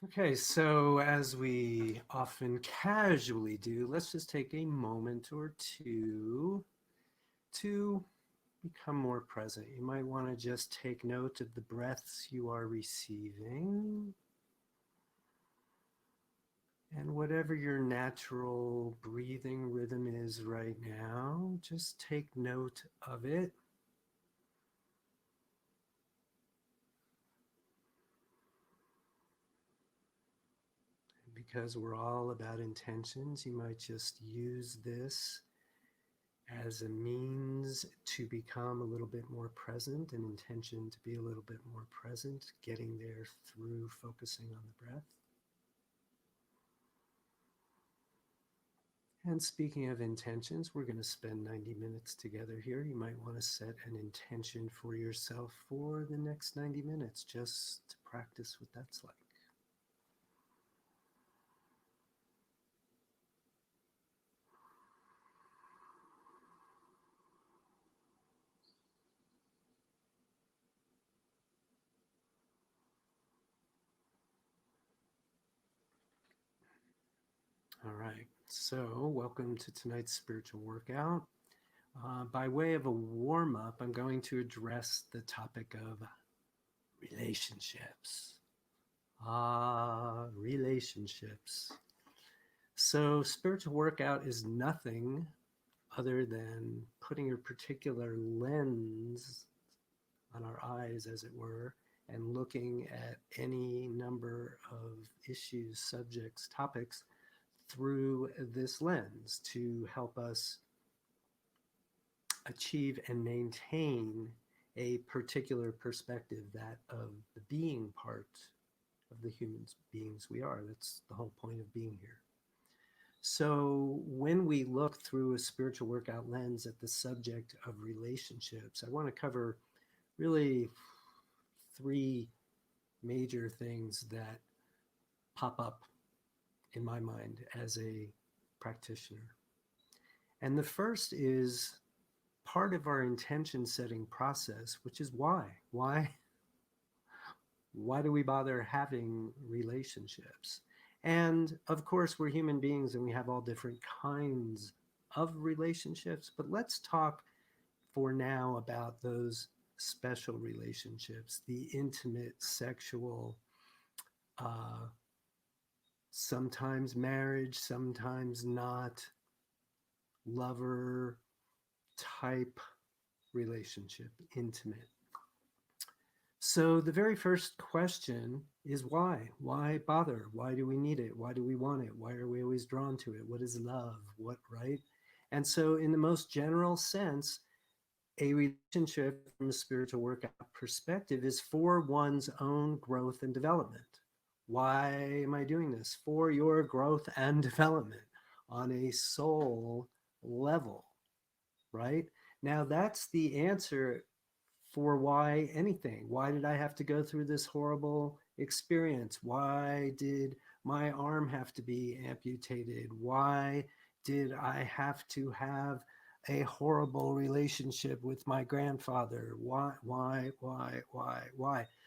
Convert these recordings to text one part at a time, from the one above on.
Okay, so as we often casually do, let's just take a moment or two to become more present. You might want to just take note of the breaths you are receiving. And whatever your natural breathing rhythm is right now, just take note of it. Because we're all about intentions, you might just use this as a means to become a little bit more present, an intention to be a little bit more present, getting there through focusing on the breath. And speaking of intentions, we're going to spend 90 minutes together here. You might want to set an intention for yourself for the next 90 minutes just to practice what that's like. All right, so welcome to tonight's spiritual workout. By way of a warm up, I'm going to address the topic of relationships. Relationships. So, spiritual workout is nothing other than putting a particular lens on our eyes, as it were, and looking at any number of issues, subjects, topics through this lens to help us achieve and maintain a particular perspective, that of the being part of the human beings we are. That's the whole point of being here. So when we look through a spiritual workout lens at the subject of relationships, I want to cover really three major things that pop up in my mind as a practitioner. And the first is part of our intention setting process, which is why. Why do we bother having relationships? And of course, we're human beings and we have all different kinds of relationships, but let's talk for now about those special relationships, the intimate, sexual, uh, sometimes marriage, sometimes not, lover type relationship, intimate. So the very first question is why? Why bother? Why do we need it? Why do we want it? Why are we always drawn to it? What is love? What, right? And so, in the most general sense, a relationship from a spiritual workout perspective is for one's own growth and development. Why am I doing this? For your growth and development on a soul level, right? Now, that's the answer for why anything. Why did I have to go through this horrible experience? Why did my arm have to be amputated? Why did I have to have a horrible relationship with my grandfather? Why?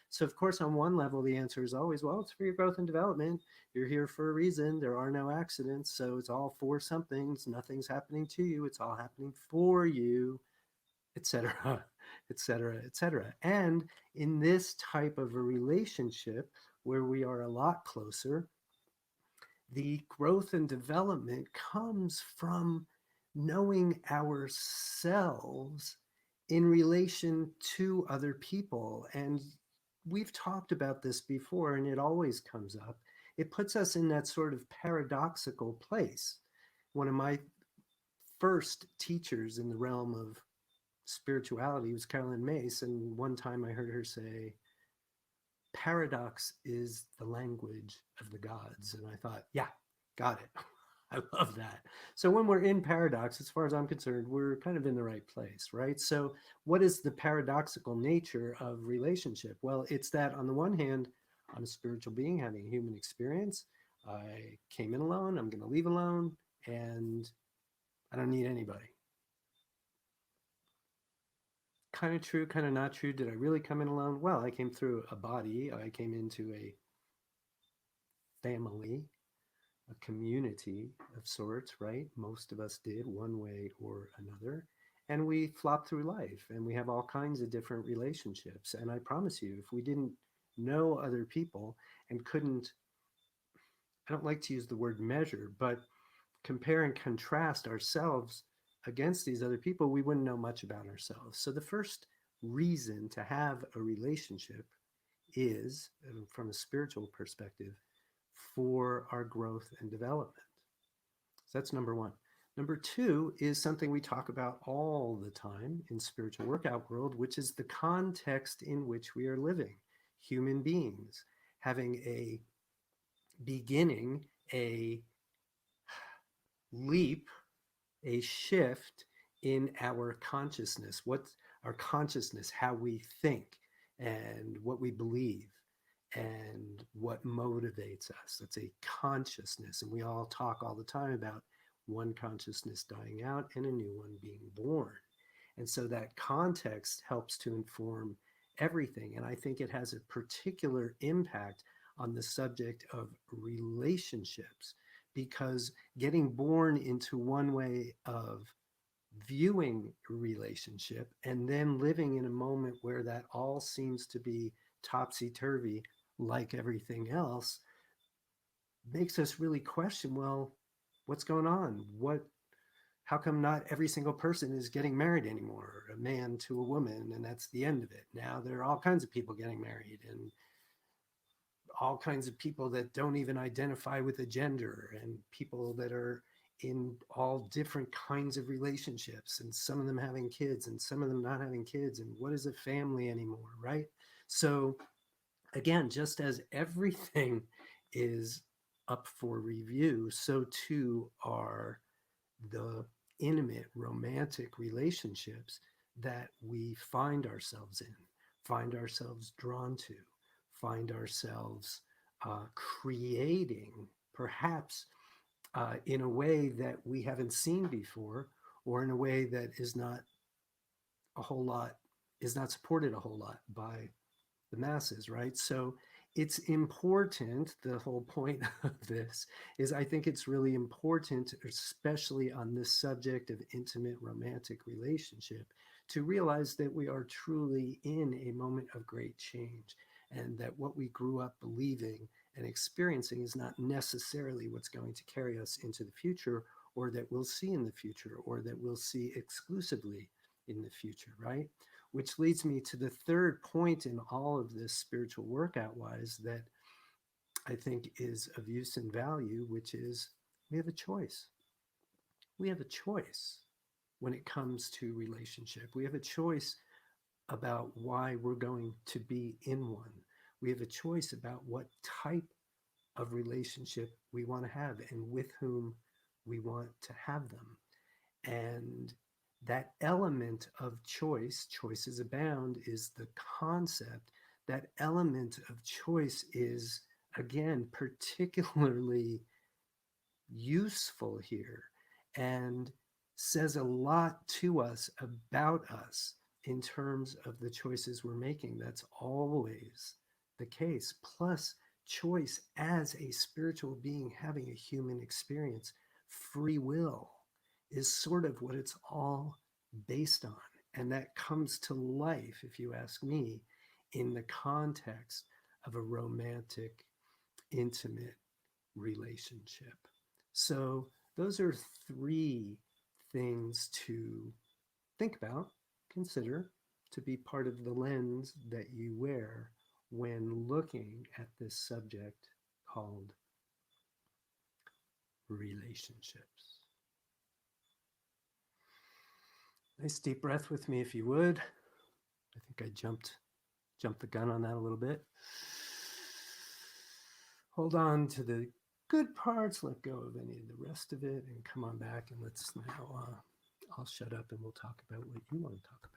So, of course, on one level, the answer is always, well, it's for your growth and development. You're here for a reason. There are no accidents. So it's all for something. Nothing's happening to you. It's all happening for you, etc., etc., etc. And in this type of a relationship where we are a lot closer, the growth and development comes from knowing ourselves in relation to other people. And we've talked about this before, and it always comes up. It puts us in that sort of paradoxical place. One of my first teachers in the realm of spirituality was Carolyn Mace. And one time I heard her say, paradox is the language of the gods. And I thought, yeah, got it. I love that. So when we're in paradox, as far as I'm concerned, we're kind of in the right place, right? So what is the paradoxical nature of relationship? Well, it's that on the one hand, I'm a spiritual being having a human experience. I came in alone, I'm going to leave alone, and I don't need anybody. Kind of true, kind of not true. Did I really come in alone? Well, I came through a body. I came into a family, a community of sorts, right? Most of us did one way or another. And we flop through life and we have all kinds of different relationships. And I promise you, if we didn't know other people and couldn't, I don't like to use the word measure, but compare and contrast ourselves against these other people, we wouldn't know much about ourselves. So the first reason to have a relationship is, from a spiritual perspective, for our growth and development. So that's number one. Number two is something we talk about all the time in spiritual workout world, which is the context in which we are living. Human beings having a beginning, a leap, a shift in our consciousness. What's our consciousness, how we think and what we believe and what motivates us. That's a consciousness. And we all talk all the time about one consciousness dying out and a new one being born. And so that context helps to inform everything. And I think it has a particular impact on the subject of relationships, because getting born into one way of viewing relationship and then living in a moment where that all seems to be topsy-turvy like everything else makes us really question, well, what's going on? How come not every single person is getting married anymore? A man to a woman, and that's the end of it. Now there are all kinds of people getting married, and all kinds of people that don't even identify with a gender, and people that are in all different kinds of relationships, and some of them having kids and some of them not having kids. And what is a family anymore, right? So again, just as everything is up for review, so too are the intimate romantic relationships that we find ourselves in, find ourselves drawn to, find ourselves creating, perhaps in a way that we haven't seen before, or in a way that is not a whole lot, is not supported a whole lot by the masses, right? So it's important. The whole point of this is, I think it's really important, especially on this subject of intimate romantic relationship, to realize that we are truly in a moment of great change, and that what we grew up believing and experiencing is not necessarily what's going to carry us into the future, or that we'll see in the future, or that we'll see exclusively in the future, right? Which leads me to the third point in all of this spiritual workout wise that I think is of use and value, which is we have a choice. We have a choice when it comes to relationship. We have a choice about why we're going to be in one. We have a choice about what type of relationship we want to have and with whom we want to have them. And that element of choice, choices abound, is the concept. That element of choice is, again, particularly useful here, and says a lot to us about us in terms of the choices we're making. That's always the case. Plus, choice as a spiritual being having a human experience, free will, is sort of what it's all based on. And that comes to life, if you ask me, in the context of a romantic, intimate relationship. So, those are three things to think about, consider, to be part of the lens that you wear when looking at this subject called relationships. Nice deep breath with me if you would. I think I jumped the gun on that a little bit. Hold on to the good parts, let go of any of the rest of it, and come on back, and let's now, I'll shut up and we'll talk about what you want to talk about.